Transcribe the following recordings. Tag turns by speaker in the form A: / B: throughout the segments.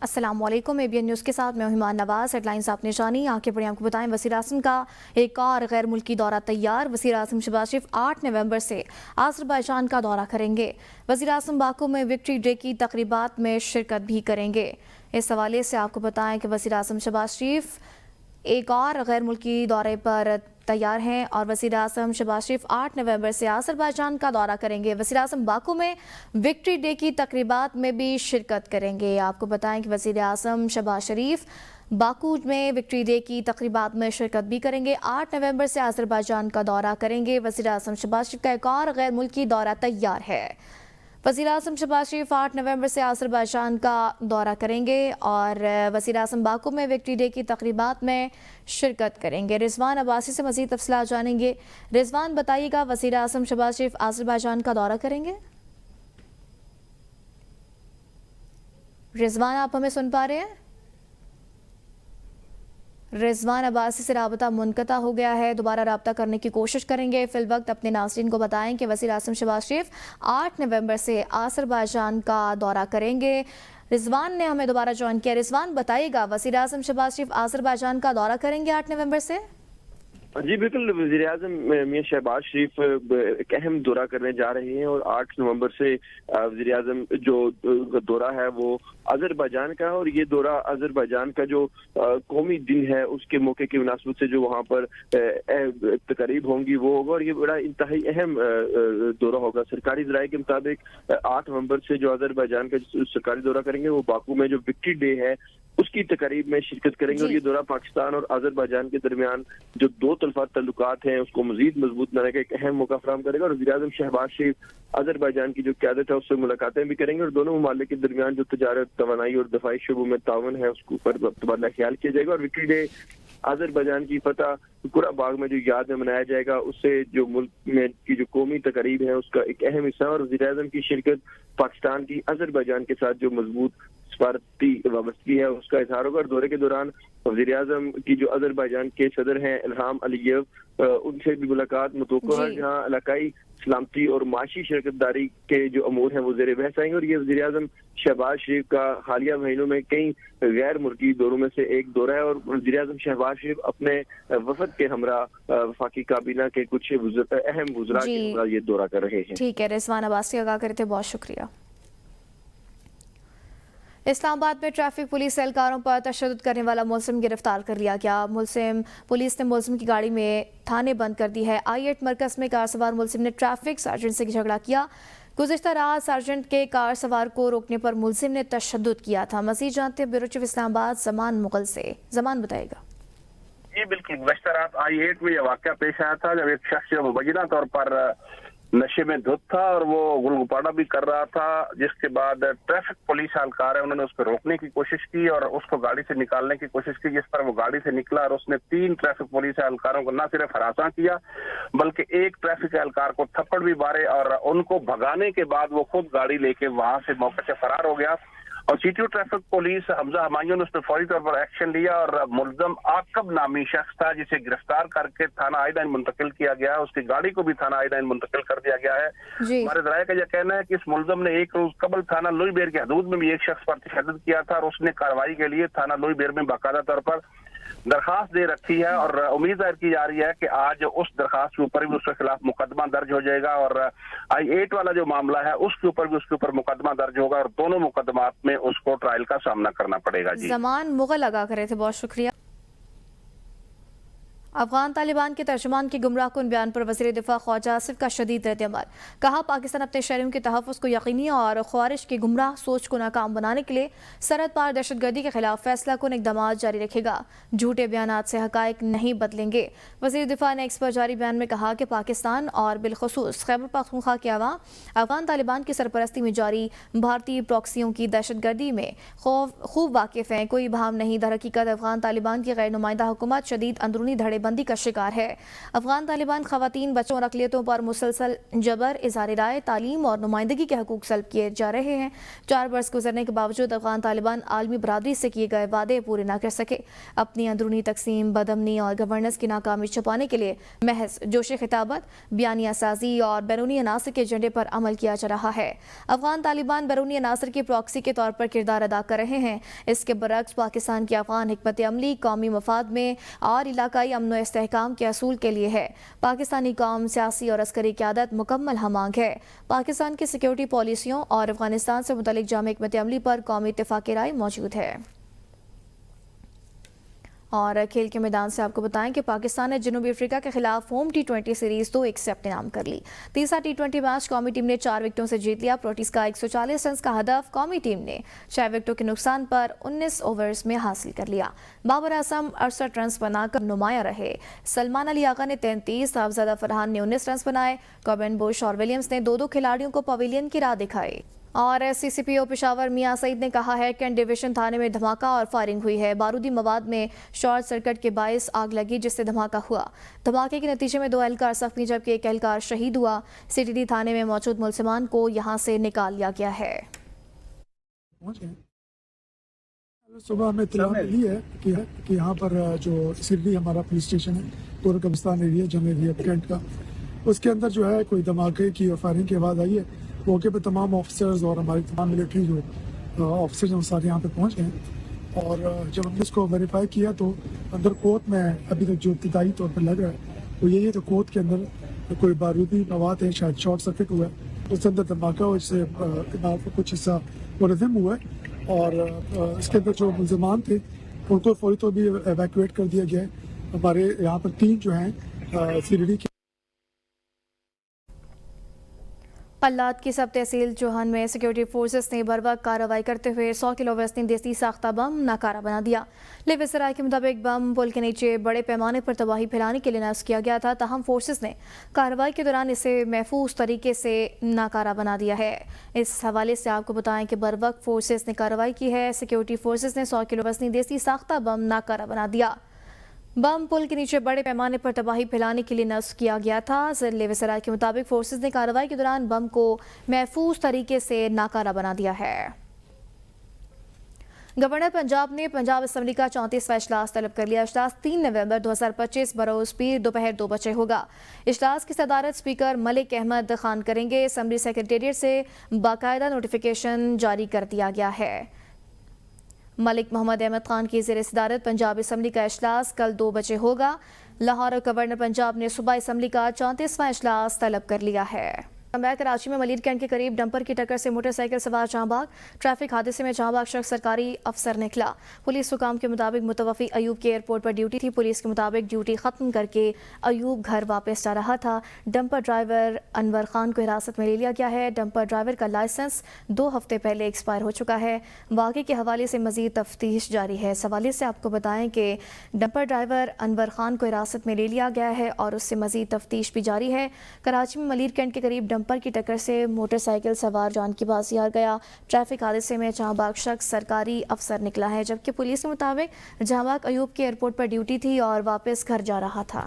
A: अस्सलाम वालेकुम। ABN news के साथ मैं हिमान नवाज। हेडलाइंस आपने जानी, आगे बढ़े आपको बताएं। वज़ीर आज़म का एक और गैर मुल्की दौरा तैयार। वज़ीर आज़म शहबाज शरीफ 8 नवंबर से आज़रबाईजान का दौरा करेंगे। वज़ीर आज़म बाकू में विक्ट्री डे की तकरीबात में शिरकत भी करेंगे। इस हवाले से आपको बताएं कि वज़ीर आज़म शहबाज शरीफ एक और गैर मुल्की दौरे पर तैयार हैं और वज़ीर आज़म शहबाज शरीफ 8 नवंबर से आज़रबाईजान का दौरा करेंगे। वज़ीर आज़म बाकू में विक्ट्री डे की तकरीबात में भी शिरकत करेंगे। आपको बताएं कि वज़ीर आज़म शहबाज शरीफ बाकू में विक्ट्री डे की तकरीबात में शिरकत भी करेंगे। 8 नवंबर से आज़रबाईजान का दौरा करेंगे। वज़ीर आज़म शहबाज शरीफ का एक और गैर मुल्की दौरा तैयार है। वज़ीर आज़म शहबाज शरीफ 8 नवंबर से आज़रबाईजान का दौरा करेंगे और वज़ीर आज़म बाकू में विक्ट्री डे की तकरीबात में शिरकत करेंगे। रिजवान अब्बासी से मज़ीद तफसीलात जानेंगे। रिजवान बताइएगा, वज़ीर आज़म शहबाज शरीफ आज़रबाईजान का दौरा करेंगे? रिजवान, आप हमें सुन पा रहे हैं? रिजवान अब्बासी से राबता मुनक़ता हो गया है, दोबारा राबता करने की कोशिश करेंगे। फिल वक्त अपने नाज़रीन को बताएं कि वज़ीर आज़म शहबाज शरीफ 8 नवंबर से आज़रबाईजान का दौरा करेंगे। रिजवान ने हमें दोबारा ज्वाइन किया। रिजवान बताइएगा, वज़ीर आज़म शहबाज शरीफ आज़रबाईजान का दौरा करेंगे 8 नवंबर से?
B: जी बिल्कुल, वज़ीर आज़म मियां शहबाज शरीफ एक अहम दौरा करने जा रहे हैं और 8 नवंबर से वज़ीर आज़म जो दौरा है वो अज़रबाईजान का है और ये दौरा अज़रबाईजान का जो कौमी दिन है उसके मौके की मुनासबत से जो वहाँ पर तकरीब होंगी वो होगा और ये बड़ा इंतहाई अहम दौरा होगा। सरकारी ज़राए के मुताबिक 8 नवंबर से जो अज़रबाईजान का सरकारी दौरा करेंगे वो बाकू में जो विक्ट्री डे है उसकी तकरीब में शिरकत करेंगे और ये दौरा पाकिस्तान और अज़रबाईजान के दरमियान जो दो तरफा तल्लुकात हैं उसको मजीद मजबूत बनाने का एक अहम मौका फराहम करेगा और वज़ीर आज़म शहबाज शरीफ अज़रबाईजान की जो क़यादत है उससे मुलाकातें भी करेंगे और दोनों ममालिक के दरमियान जो तजारत, तवानाई और दफाई शुबों में तावन है उसके ऊपर तबादला ख्याल किया जाएगा और विक्ट्री डे अज़रबाईजान की फतह कुराबाग में जो याद में मनाया जाएगा उससे जो मुल्क में की जो कौमी तकरीब है उसका एक अहम हिस्सा है और वज़ीर आज़म की शिरकत पाकिस्तान की अज़रबाईजान के साथ जो मजबूत सफारती वाबस्तगी है उसका इजहार होगा। और दौरे के दौरान वज़ीर आज़म की जो अज़रबाईजान के सदर हैं इल्हाम अलीयव, उनसे भी मुलाकात मुतवक्को है जहाँ इलाकाई सलामती और माशी शरकतदारी के जो अमूर हैं वो ज़ेर बहस आएंगे और ये वज़ीर आज़म शहबाज शरीफ का हालिया महीनों में कई गैर मुल्की दौरों में से एक दौरा है और वज़ीर आज़म शहबाज शरीफ अपने वफद के हमरा वफाकी काबीना के कुछ अहम वज़रा के हमरा ये दौरा कर रहे हैं।
A: ठीक है, रिजवान अब्बासी आगाह करे थे, बहुत शुक्रिया। इस्लामाबाद में ट्रैफिक पुलिस एहलकारों पर तशद्दुद करने वाला मुलजिम गिरफ्तार कर लिया गया। पुलिस ने मुलजिम की गाड़ी में थाने बंद कर दी है। I8 मरकज में कार सवार मुलजिम ने ट्रैफिक सार्जेंट से झगड़ा किया। गुज़िश्ता रात सार्जेंट के कार सवार को रोकने पर मुलजिम ने तशद्दुद किया था। मज़ीद जानते हैं ब्यूरो चीफ इस्लामाबाद जमान मुगल से। जमान बताएगा।
C: जी बिल्कुल, गुज़िश्ता रात I8 में यह वाक़या पेश आया था जब एक शख्स जो मुबैना तौर पर नशे में धुत था और वो गुलगुपाड़ा भी कर रहा था, जिसके बाद ट्रैफिक पुलिस एहलकार है उन्होंने उसको रोकने की कोशिश की और उसको गाड़ी से निकालने की कोशिश की, जिस पर वो गाड़ी से निकला और उसने 3 ट्रैफिक पुलिस एहलकारों को न सिर्फ हरासा किया बल्कि एक ट्रैफिक एहलकार को थप्पड़ भी मारे और उनको भगाने के बाद वो खुद गाड़ी लेके वहां से मौके से फरार हो गया। और CTO traffic police Hamza Humayun ने उस पर फौरी तौर पर एक्शन लिया और मुलजम आकब नामी शख्स था जिसे गिरफ्तार करके थाना आइदाइन मुंतकिल किया गया है। उसकी गाड़ी को भी थाना आइदाइन मुंतकिल कर दिया गया है। हमारे ज़राए का यह कहना है कि इस मुलजम ने एक रोज कबल थाना लोई बेर की हदूद में भी एक शख्स पर तशद्दुद किया था और उसने कार्रवाई के लिए थाना लोई बेर में बाकायदा तौर पर दरखास्त दे रखी है और उम्मीद जाहिर की जा रही है कि आज उस दरखास्त के ऊपर भी उसके खिलाफ मुकदमा दर्ज हो जाएगा और I8 वाला जो मामला है उसके ऊपर मुकदमा दर्ज होगा और दोनों मुकदमात में उसको ट्रायल का सामना करना पड़ेगा। जी,
A: जमान मुगल आगाह करे थे, बहुत शुक्रिया। अफगान तालिबान के तर्जुमान के गुमराहकुन बयान पर वज़ीर दिफा ख्वाजा आसिफ का शदीद रद्द-ए-अमल। कहा, पाकिस्तान अपने शहरियों के तहफ़्फ़ुज़ को यकीनी और ख्वारिश की गुमराह सोच को नाकाम बनाने के लिए सरहद पार दहशतगर्दी के खिलाफ फैसला कुन इक़दामात जारी रखेगा। झूठे बयानात से हक़ाइक़ नहीं बदलेंगे। वज़ीर दिफा ने एक्स पर जारी बयान में कहा कि पाकिस्तान और बिलखुसूस खैबर पख्तूनख्वा के अवाम अफगान तालिबान की सरपरस्ती में जारी भारतीय प्रॉक्सियों की दहशतगर्दी में खूब वाकिफ़ हैं। कोई बहाम नहीं, दरहकीकत अफगान तालिबान की गैर नुमाइंदा हुकूमत शदीद अंदरूनी धड़े बंदी का शिकार है। अफगान तालिबान खवातीन, बच्चों और अकलियतों पर मुसलसल जबर, इज़हार राय, तालीम और नुमाइंदगी के हकूक सल्ब किए जा रहे हैं। 4 बरस गुजरने के बावजूद अफगान तालिबान आलमी बरादरी से किए गए वादे पूरे न कर सके। अपनी अंदरूनी तकसीम, बदअमनी और गवर्नेंस की नाकामी छुपाने के लिए महज जोश खिताबत, बयानिया साजी और बैरूनी अनासर के एजेंडे पर अमल किया जा रहा है। अफगान तालिबान बैरूनी अनासर की प्रॉक्सी के तौर पर किरदार अदा कर रहे हैं। इसके बरक्स पाकिस्तान की अफगान हिकमत अमली कौमी मफाद में और इलाकाई अमन व इस्तेहकाम के असूल के लिए है। पाकिस्तानी कौम सियासी और अस्करी क़यादत मुकम्मल हमांग है। पाकिस्तान की सिक्योरिटी पॉलिसियों और अफगानिस्तान से मुतल्लिक जामे हिकमत अमली पर कौमी इत्तेफाक राय मौजूद है। और खेल के मैदान से आपको बताएं कि पाकिस्तान ने जनूबी अफ्रीका के खिलाफ होम T20 सीरीज 2-1 से अपने नाम कर ली। तीसरा T20 मैच कौमी टीम ने 4 विकेटों से जीत लिया। प्रोटीज का 140 रन का हदफ कौमी टीम ने 6 विकेटों के नुकसान पर 19 ओवर्स में हासिल कर लिया। बाबर आजम 68 रन बनाकर नुमाया रहे। सलमान अली आगा ने 33, साहबजादा फरहान ने 19 रन बनाए। कॉबिन बुश और विलियम्स ने 2-2 खिलाड़ियों को पवेलियन की राह दिखाई। और CCPO पेशावर मियां सईद ने कहा है कि डिवीजन थाने में धमाका और फायरिंग हुई है। बारूदी मवाद में शॉर्ट सर्किट के बायस आग लगी, जिससे धमाका हुआ। धमाके के नतीजे में 2 एहलकार जख्मी जबकि 1 एहलकार शहीद हुआ। CTD थाने में मौजूद मुलजिमान को यहां से निकाल लिया गया है।
D: सुबह हमें इत्तला मिली है कि यहाँ पर जो सिरडी हमारा पुलिस स्टेशन है, पूर्व कब्रिस्तान एरिया, जम एरिया कैंट का, उसके अंदर जो है कोई धमाके की और फायरिंग की आवाज़ आई है। मौके पर तमाम ऑफिसर्स और हमारी तमाम मिलिट्री जो ऑफिसर्स हैं वो सारे यहाँ पे पहुँच गए। और जब हमने इसको वेरीफाई किया तो अंदर कोर्ट में अभी तक जो इब्तदाई तौर पर लग रहा है वो यही है, तो कोर्ट के अंदर कोई बारूदी मवाद है, शायद शॉर्ट सर्किट हुआ है, उसके अंदर धमाका हुआ, जिससे इमारत का कुछ हिस्सा मुलज़म हुआ है। और इसके अंदर जो मुलजमान थे उनको फौरी तौर भी एवैक्यूएट कर दिया गया है। हमारे यहाँ पर 3 जो हैं सीरीडी की
A: पल्लाद की सब तहसील चौहान में सिक्योरिटी फोर्सेस ने बरवक्त कार्रवाई करते हुए 100 किलो वजनी देसी साख्ता बम नाकारा बना दिया। लिविस राय के मुताबिक बम पुल के नीचे बड़े पैमाने पर तबाही फैलाने के लिए नस्ब किया गया था, ताहम फोर्सेस ने कार्रवाई के दौरान इसे महफूज तरीके से नाकारा बना दिया है। इस हवाले से आपको बताएं कि बरवक्त फोर्सेस ने कार्रवाई की है। सिक्योरिटी फोर्सेस ने 100 किलो वजनी देसी साख्ता बम नाकारा बना दिया। बम पुल के नीचे बड़े पैमाने पर तबाही फैलाने के लिए नस्ब किया गया था। ज़िले वसराय के मुताबिक फोर्सेस ने कार्रवाई के दौरान बम को महफूज तरीके से नाकारा बना दिया है। गवर्नर पंजाब ने पंजाब असम्बली का 34वां इजलास तलब कर लिया। इजलास 3 नवंबर 2025 बरोज़ पीर दोपहर 2 बजे होगा। इजलास की सदारत स्पीकर मलिक अहमद खान करेंगे। असम्बली सेक्रेटेरिएट से बाकायदा नोटिफिकेशन जारी कर दिया गया है। मलिक मोहम्मद अहमद खान की ज़ेर सदारत पंजाब असम्बली का इजलास कल 2 बजे होगा। लाहौर गवर्नर पंजाब ने सुबह असम्बली का 34वां इजलास तलब कर लिया है। कराची में मलीर कैंट के करीब डंपर की टक्कर से मोटरसाइकिल सवार जांबाग। ट्रैफिक हादसे में जांबाग शख्स सरकारी अफसर निकला। पुलिस हुकाम के मुताबिक मुतवफ़ी अयूब के एयरपोर्ट पर ड्यूटी थी। पुलिस के मुताबिक ड्यूटी ख़त्म करके अयूब घर वापस जा रहा था। डंपर ड्राइवर अनवर खान को हिरासत में ले लिया गया है। डंपर ड्राइवर का लाइसेंस 2 हफ्ते पहले एक्सपायर हो चुका है। वाक़े के हवाले से मज़ीद तफ्तीश जारी है। इस हवाले से आपको बताएं कि डंपर ड्राइवर अनवर खान को हिरासत में ले लिया गया है और उससे मज़ीद तफ्तीश भी जारी है। कराची में मलीर कैंट के करीब डंपर की टक्कर से मोटरसाइकिल सवार जान की बाजी हार गया। ट्रैफिक हादसे में जांबाग शख्स सरकारी अफसर निकला है, जबकि पुलिस के मुताबिक जांबाग अयूब के एयरपोर्ट पर ड्यूटी थी और वापस घर जा रहा था।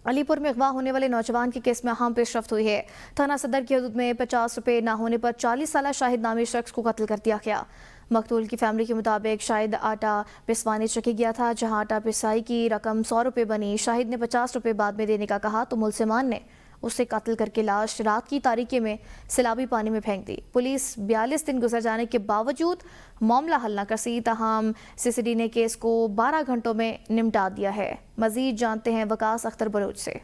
A: अलीपुर में अगवा होने वाले नौजवान की केस में अहम पेशरफ्त हुई है। थाना सदर की हदूद में 50 रुपये न होने पर 40 साल शाहिद नामी शख्स को कत्ल कर दिया गया। मकतूल की फैमिली के मुताबिक शाहिद आटा पिसवाने चकी गया था, जहां आटा पिसाई की रकम 100 रुपये बनी। शाहिद ने 50 रुपये बाद में देने का कहा तो मुलजिमान ने उसे कत्ल करके लाश रात की तारीकी में सैलाबी पानी में फेंक दी। पुलिस 42 दिन गुजर जाने के बावजूद मामला हल न कर सकी, ताहम CCD ने केस को 12 घंटों में निपटा दिया है। मजीद जानते हैं वकास अख्तर बलोच से।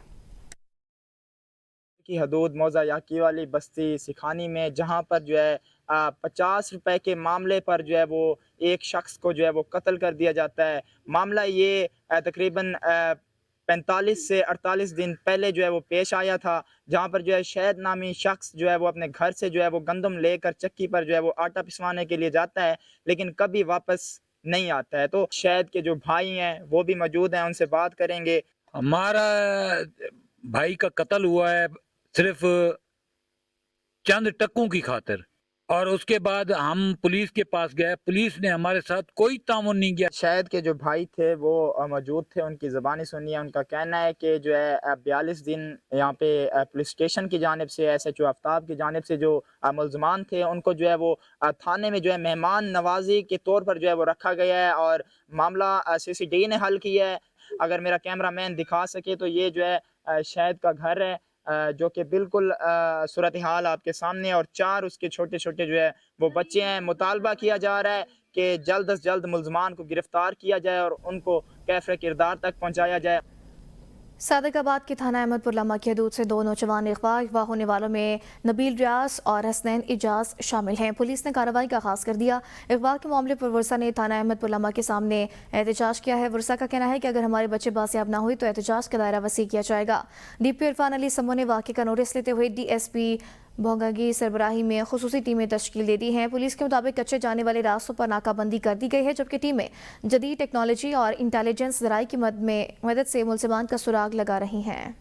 E: की हदूद मौजा याकी वाली बस्ती सिखानी में, जहाँ पर जो है 50 रुपए के मामले पर जो है वो एक शख्स को जो है वो कत्ल कर दिया जाता है। मामला ये तकरीबन 45 से 48 दिन पहले जो है वो पेश आया था, जहाँ पर जो है शाहिद नामी शख्स जो है वो अपने घर से जो है वो गंदम लेकर चक्की पर जो है वो आटा पिसवाने के लिए जाता है, लेकिन कभी वापस नहीं आता है। तो शाहिद के जो भाई हैं वो भी मौजूद हैं, उनसे बात करेंगे।
F: हमारा भाई का कत्ल हुआ है सिर्फ चंद टक्कों की खातिर। اور اس کے بعد ہم پولیس کے پاس گئے، پولیس نے ہمارے ساتھ کوئی تعاون نہیں کیا۔
E: شاید کے جو بھائی تھے وہ موجود تھے، ان کی زبانی سنی ہے۔ ان کا کہنا ہے کہ جو ہے 42 دن یہاں پہ پولیس اسٹیشن کی جانب سے، SHO آفتاب کی جانب سے جو ملزمان تھے ان کو جو ہے وہ تھانے میں جو ہے مہمان نوازی کے طور پر جو ہے وہ رکھا گیا ہے، اور معاملہ CCTV نے حل کیا ہے۔ اگر میرا کیمرہ مین دکھا سکے تو یہ جو ہے شاہد کا گھر ہے، جو کہ بالکل صورتحال آپ کے سامنے، اور 4 اس کے چھوٹے چھوٹے جو ہے وہ بچے ہیں۔ مطالبہ کیا جا رہا ہے کہ جلد از جلد ملزمان کو گرفتار کیا جائے اور ان کو کیفر کردار تک پہنچایا جائے۔
A: صادق آباد کے تھانہ احمد پور لمحہ کی حدود سے 2 نوجوان اغوا ہونے والوں میں نبیل ریاض اور حسنین اجاز شامل ہیں۔ پولیس نے کارروائی کا آغاز کر دیا۔ اغوا کے معاملے پر ورثہ نے تھانہ احمد پور لمحہ کے سامنے احتجاج کیا ہے۔ ورثہ کا کہنا ہے کہ اگر ہمارے بچے بازیاب نہ ہوئے تو احتجاج کا دائرہ وسیع کیا جائے گا۔ DPO عرفان علی سمو نے واقعے کا نوٹس لیتے ہوئے DSP بھونگا سربراہی میں خصوصی ٹیمیں تشکیل دے دی ہیں۔ پولیس کے مطابق کچے جانے والے راستوں پر ناکہ بندی کر دی گئی ہے، جبکہ ٹیمیں جدید ٹیکنالوجی اور انٹیلیجنس ذرائع کی مدد سے ملزمان کا سراغ لگا رہی ہیں۔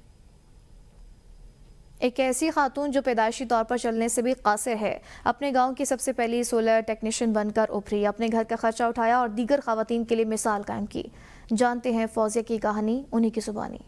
A: ایک ایسی خاتون جو پیدائشی طور پر چلنے سے بھی قاصر ہے، اپنے گاؤں کی سب سے پہلی سولر ٹیکنیشین بن کر ابھری، اپنے گھر کا خرچہ اٹھایا اور دیگر خواتین کے لیے مثال قائم کی۔ جانتے ہیں فوزیہ کی کہانی انہی کی زبانی۔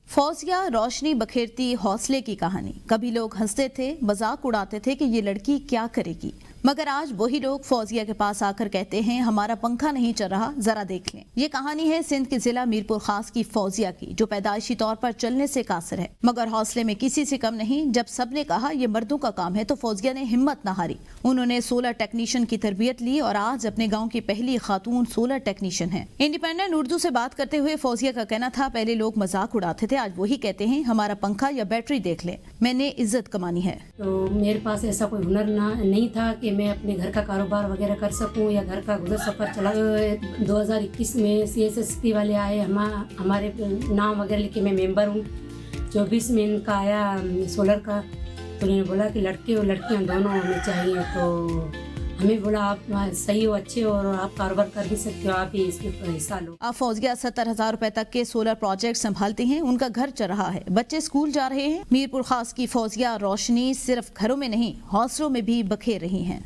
G: فوزیہ روشنی بکھیرتی حوصلے کی کہانی۔ کبھی لوگ ہنستے تھے، مذاق اڑاتے تھے کہ یہ لڑکی کیا کرے گی، مگر آج وہی لوگ فوزیہ کے پاس آ کر کہتے ہیں ہمارا پنکھا نہیں چل رہا، ذرا دیکھ لیں۔ یہ کہانی ہے سندھ کے ضلع میرپور خاص کی فوزیہ کی، جو پیدائشی طور پر چلنے سے قاصر ہے، مگر حوصلے میں کسی سے کم نہیں۔ جب سب نے کہا یہ مردوں کا کام ہے تو فوزیہ نے ہمت نہ ہاری۔ انہوں نے سولر ٹیکنیشین کی تربیت لی اور آج اپنے گاؤں کی پہلی خاتون سولر ٹیکنیشین ہے۔ انڈیپینڈنٹ اردو سے بات کرتے ہوئے فوزیہ کا کہنا تھا پہلے لوگ مذاق اڑاتے تھے، آج وہی کہتے ہیں ہمارا پنکھا یا بیٹری دیکھ لیں، میں نے عزت کمانی ہے۔
H: تو میرے پاس ایسا کوئی ہنر نہیں تھا کہ میں اپنے گھر کا کاروبار وغیرہ کر سکوں یا گھر کا گزر سفر چلا۔ 2021 میں CSSP والے آئے، ہمارے نام وغیرہ لکھے، میں ممبر ہوں۔ 24 میں ان کا آیا سولر کا، تو انہوں نے بولا کہ لڑکے اور لڑکیاں دونوں ہونے چاہیے، تو ہمیں بولا آپ صحیح ہو، اچھے ہو اور آپ کاروبار کر بھی سکتے ہو، آپ بھی اس میں حصہ لو۔
G: اب فوزیہ 70,000 روپے تک کے سولر پروجیکٹ سنبھالتے ہیں، ان کا گھر چل رہا ہے، بچے اسکول جا رہے ہیں۔ میرپور خاص کی فوزیہ روشنی صرف گھروں میں نہیں، حوصلوں میں بھی بکھیر رہی ہیں۔